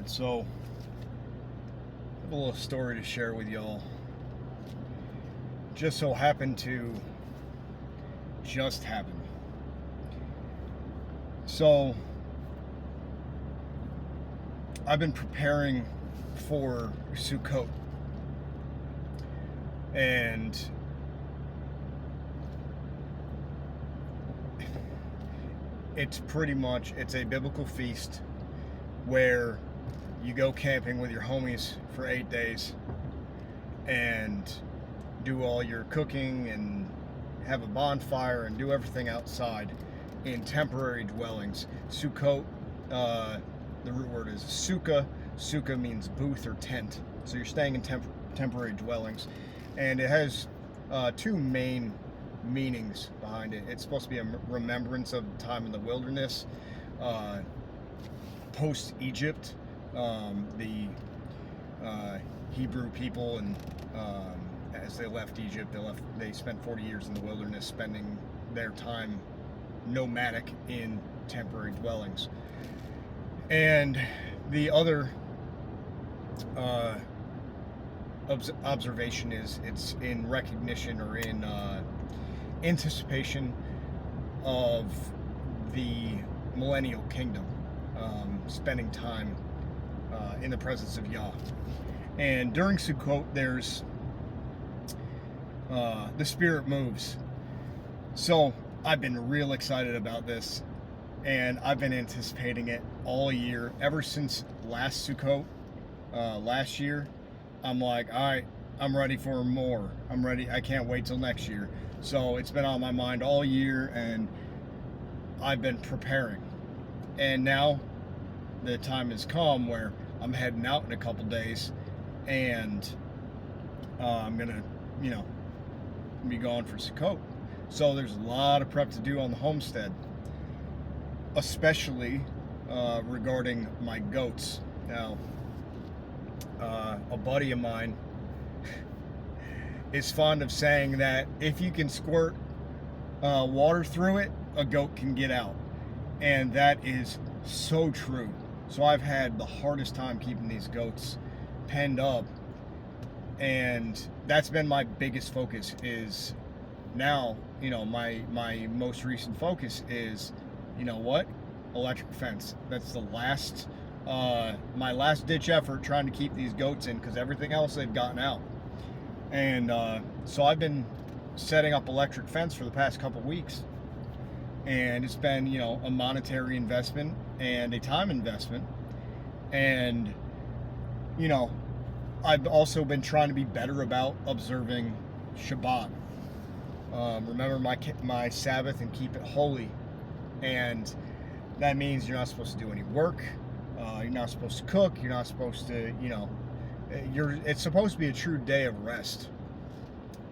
Alright, so I have a little story to share with y'all. Just so happened to just happen. So I've been preparing for Sukkot, and it's a biblical feast where you go camping with your homies for 8 days and do all your cooking and have a bonfire and do everything outside in temporary dwellings. Sukkot, the root word is sukkah. Sukkah means booth or tent. So you're staying in temporary dwellings. And it has two main meanings behind it. It's supposed to be a remembrance of the time in the wilderness, post-Egypt. The Hebrew people, and as they left Egypt, they spent 40 years in the wilderness, spending their time nomadic in temporary dwellings. And the other observation is it's in recognition or in anticipation of the millennial kingdom, spending time in the presence of Yah. And during Sukkot, there's the Spirit moves. So I've been real excited about this, and I've been anticipating it all year, ever since last Sukkot, last year. I'm like, all right, I'm ready for more. I'm ready. I can't wait till next year. So it's been on my mind all year, and I've been preparing. And now the time has come where I'm heading out in a couple days, and I'm gonna, be gone for Sukkot. So there's a lot of prep to do on the homestead, especially regarding my goats. Now, a buddy of mine is fond of saying that if you can squirt water through it, a goat can get out. And that is so true. So I've had the hardest time keeping these goats penned up, and that's been my biggest focus. Is now, my most recent focus is, electric fence. That's the last, my last ditch effort, trying to keep these goats in, because everything else they've gotten out. And so I've been setting up electric fence for the past couple weeks, and it's been, a monetary investment and a time investment. And I've also been trying to be better about observing Shabbat. Remember my Sabbath and keep it holy. And that means you're not supposed to do any work. You're not supposed to cook. You're not supposed to, it's supposed to be a true day of rest.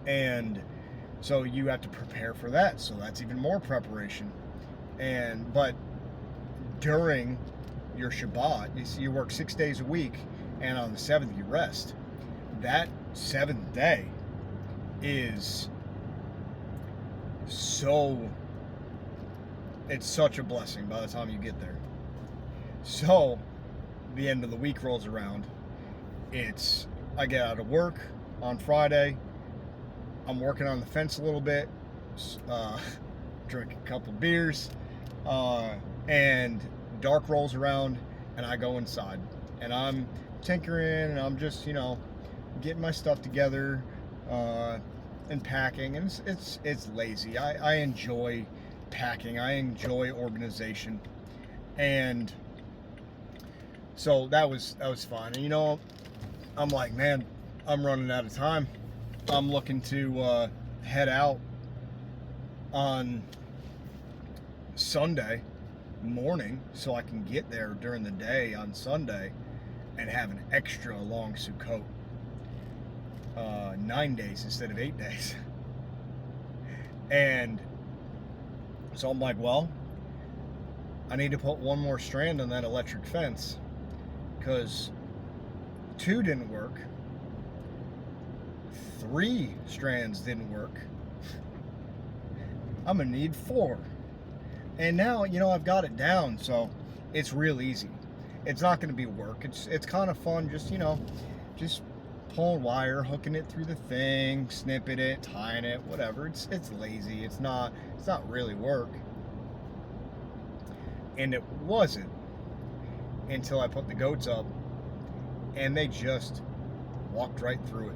And so you have to prepare for that. So that's even more preparation. But during your Shabbat, you work 6 days a week, and on the seventh you rest. That seventh day is it's such a blessing by the time you get there. So the end of the week rolls around. I get out of work on Friday. I'm working on the fence a little bit, drink a couple beers, and dark rolls around, and I go inside, and I'm tinkering, and I'm just, getting my stuff together, and packing. And it's lazy. I enjoy packing. I enjoy organization. And so that was fun. And I'm like, man, I'm running out of time. I'm looking to head out on Sunday morning so I can get there during the day on Sunday and have an extra long Sukkot. 9 days instead of 8 days. And so I'm like, well, I need to put one more strand on that electric fence, because 2 didn't work, 3 strands didn't work. I'm gonna need 4. And now, I've got it down, so it's real easy. it's not going to be work. It's kind of fun, just just pulling wire, hooking it through the thing, snipping it, tying it, whatever. It's lazy. It's not really work. And it wasn't until I put the goats up, and they just walked right through it.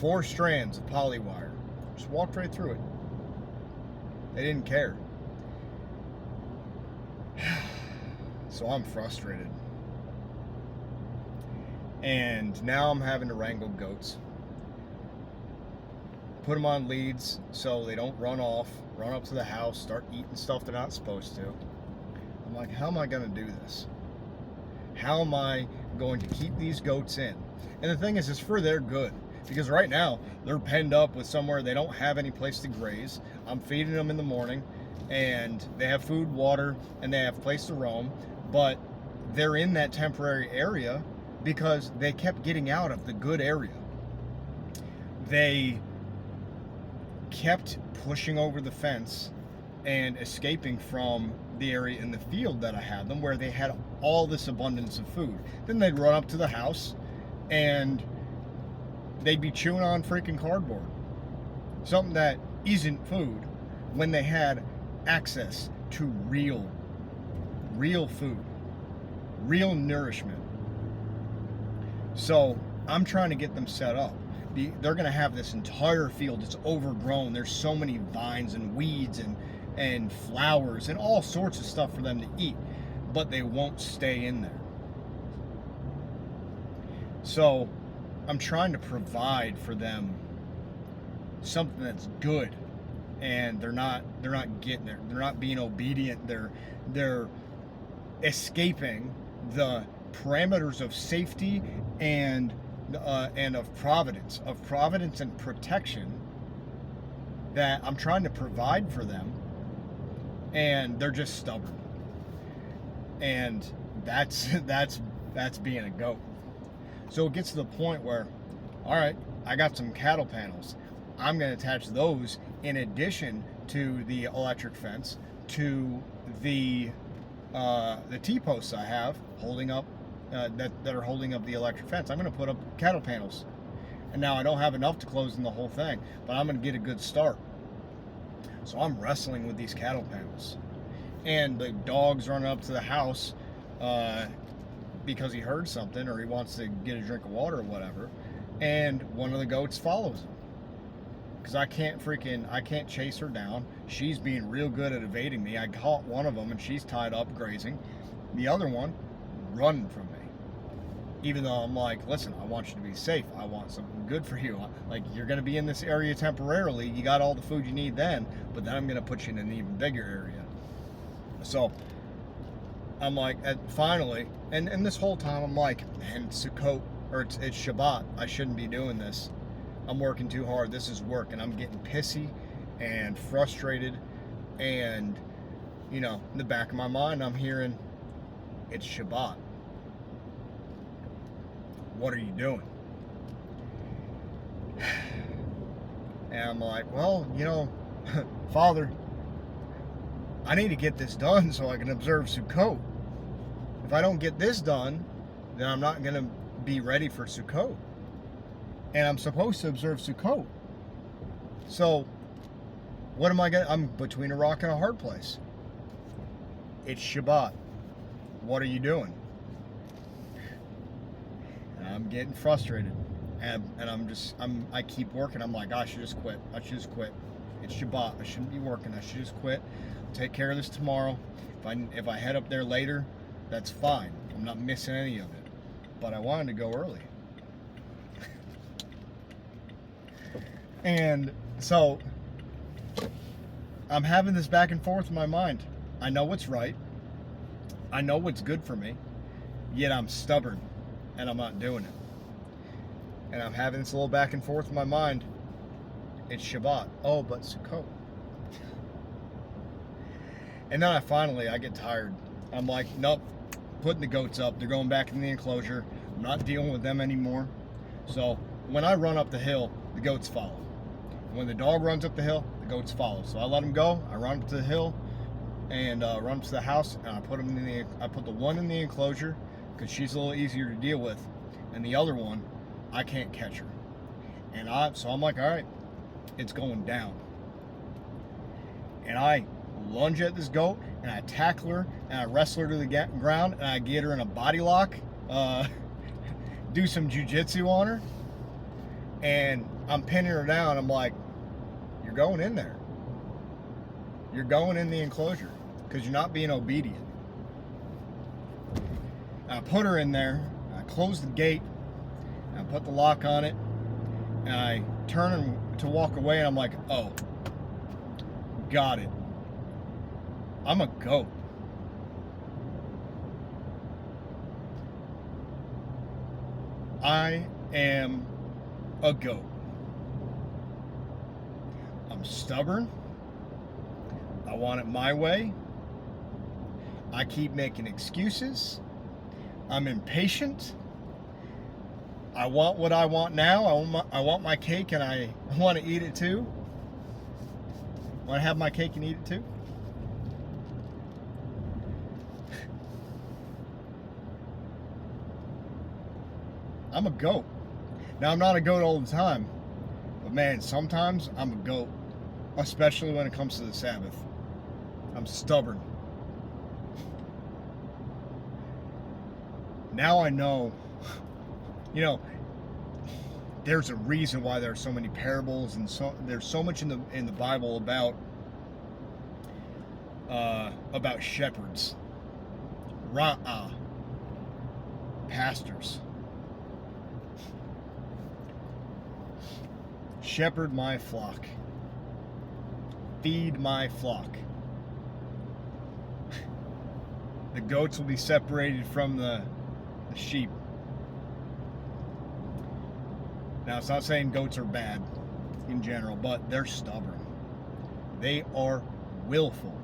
4 strands of poly wire, just walked right through it. They didn't care. So I'm frustrated. And now I'm having to wrangle goats. Put them on leads so they don't run off, run up to the house, start eating stuff they're not supposed to. I'm like, how am I going to do this? How am I going to keep these goats in? And the thing is, it's for their good. Because right now, they're penned up with somewhere they don't have any place to graze. I'm feeding them in the morning, and they have food, water, and they have place to roam. But they're in that temporary area because they kept getting out of the good area. They kept pushing over the fence and escaping from the area in the field that I had them, where they had all this abundance of food. Then they'd run up to the house and they'd be chewing on freaking cardboard, something that isn't food, when they had access to real food, real nourishment. So I'm trying to get them set up. They're going to have this entire field. It's overgrown. There's so many vines and weeds and flowers and all sorts of stuff for them to eat, but they won't stay in there. So I'm trying to provide for them something that's good, and they're not getting there. They're not being obedient. They're escaping the parameters of safety and of providence and protection that I'm trying to provide for them, and they're just stubborn. And that's being a goat. So it gets to the point where, all right, I got some cattle panels. I'm going to attach those in addition to the electric fence to the T-posts I have holding up that are holding up the electric fence. I'm going to put up cattle panels. And now I don't have enough to close in the whole thing, but I'm going to get a good start. So I'm wrestling with these cattle panels. And the dog's running up to the house because he heard something, or he wants to get a drink of water or whatever, and one of the goats follows him. Because I can't chase her down. She's being real good at evading me. I caught one of them and she's tied up grazing. The other one running from me. Even though I'm like, listen, I want you to be safe. I want something good for you. Like, you're going to be in this area temporarily. You got all the food you need then, but then I'm going to put you in an even bigger area. So I'm like, finally, and this whole time I'm like, man, it's Sukkot, or it's Shabbat. I shouldn't be doing this. I'm working too hard. This is work, and I'm getting pissy and frustrated. And, in the back of my mind, I'm hearing, it's Shabbat. What are you doing? And I'm like, well, Father, I need to get this done so I can observe Sukkot. If I don't get this done, then I'm not going to be ready for Sukkot. And I'm supposed to observe Sukkot. So, what am I going to... I'm between a rock and a hard place. It's Shabbat. What are you doing? And I'm getting frustrated. And I keep working. I'm like, I should just quit. It's Shabbat. I shouldn't be working. I should just quit. I'll take care of this tomorrow. If I head up there later, that's fine. I'm not missing any of it. But I wanted to go early. And so I'm having this back and forth in my mind. I know what's right. I know what's good for me. Yet I'm stubborn and I'm not doing it. And I'm having this little back and forth in my mind. It's Shabbat. Oh, but Sukkot. And then I get tired. I'm like, nope, putting the goats up. They're going back in the enclosure. I'm not dealing with them anymore. So when I run up the hill, the goats follow. When the dog runs up the hill, the goats follow. So I let them go. I run up to the hill. and run to the house, and I put the one in the enclosure because she's a little easier to deal with, and the other one, I can't catch her. So I'm like, all right, it's going down. And I lunge at this goat, and I tackle her, and I wrestle her to the ground, and I get her in a body lock, do some jujitsu on her, and I'm pinning her down. I'm like, you're going in there. You're going in the enclosure because you're not being obedient. And I put her in there, I close the gate, and I put the lock on it, and I turn to walk away, and I'm like, oh, got it. I'm a goat. I am a goat. I'm stubborn. I want it my way. I keep making excuses. I'm impatient. I want what I want now. I want my cake, and I want to eat it too. Want to have my cake and eat it too? I'm a goat. Now, I'm not a goat all the time, but man, sometimes I'm a goat, especially when it comes to the Sabbath. I'm stubborn. Now I know, there's a reason why there are so many parables, and there's so much in the Bible about shepherds, ra'ah, pastors. Shepherd my flock. Feed my flock. The goats will be separated from the sheep. Now, it's not saying goats are bad in general, but they're stubborn. They are willful.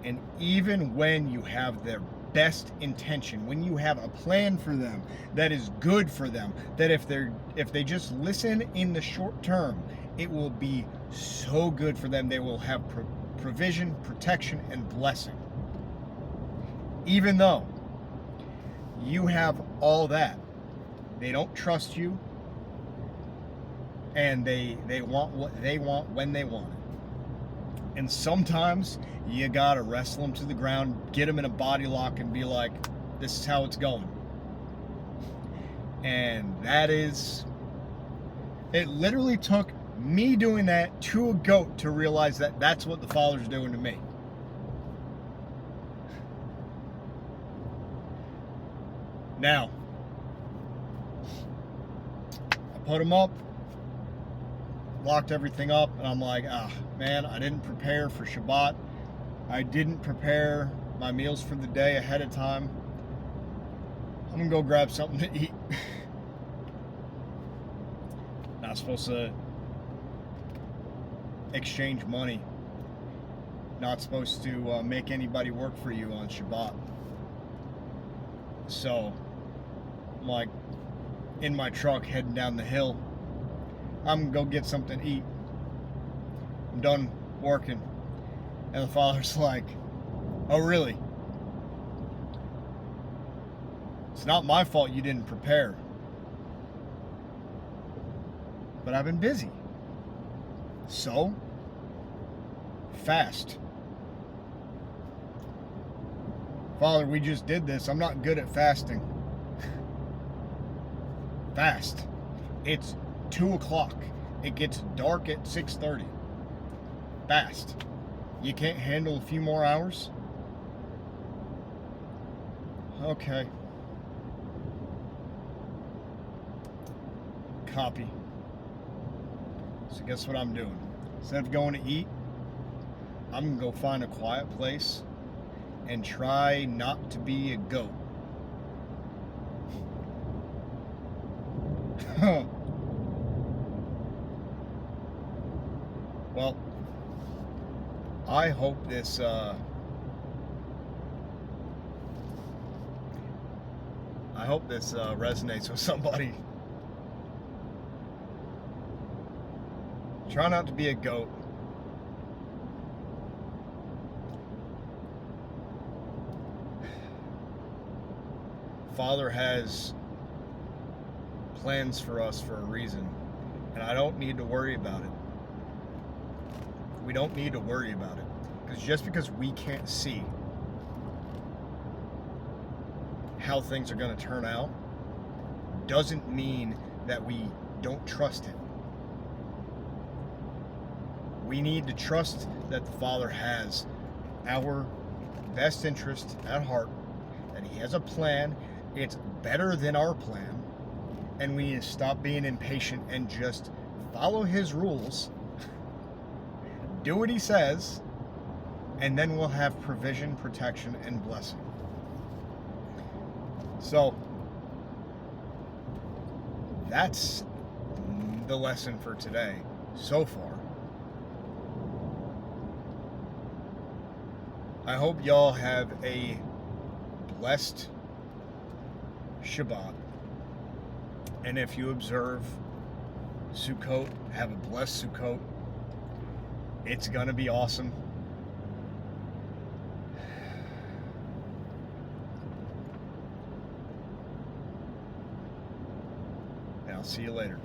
And even when you have their best intention, when you have a plan for them that is good for them, that if they just listen in the short term, it will be so good for them. They will have provision, protection, and blessing. Even though you have all that, they don't trust you, and they want what they want when they want it. And sometimes you gotta wrestle them to the ground, get them in a body lock, and be like, this is how it's going. And it literally took me doing that to a goat to realize that that's what the Father's doing to me. Now, I put them up, locked everything up, and I'm like, man, I didn't prepare for Shabbat. I didn't prepare my meals for the day ahead of time. I'm gonna go grab something to eat. Not supposed to exchange money. Not supposed to make anybody work for you on Shabbat. So, I'm like in my truck heading down the hill. I'm gonna go get something to eat. I'm done working. And the Father's like, oh, really? It's not my fault you didn't prepare. But I've been busy. So, fast. Father, we just did this. I'm not good at fasting. Fast. It's 2 o'clock. It gets dark at 6:30. Fast. You can't handle a few more hours? Okay. Copy. So guess what I'm doing? Instead of going to eat, I'm going to go find a quiet place and try not to be a goat. Well, I hope this resonates with somebody. Try not to be a goat. Father has plans for us for a reason, and I don't need to worry about it. We don't need to worry about it, because just because we can't see how things are going to turn out doesn't mean that we don't trust him. We need to trust that the Father has our best interest at heart, that he has a plan. It's better than our plan, and we need to stop being impatient and just follow his rules, do what he says, and then we'll have provision, protection, and blessing. So that's the lesson for today so far. I hope y'all have a blessed Shabbat. And if you observe Sukkot, have a blessed Sukkot. It's going to be awesome. And I'll see you later.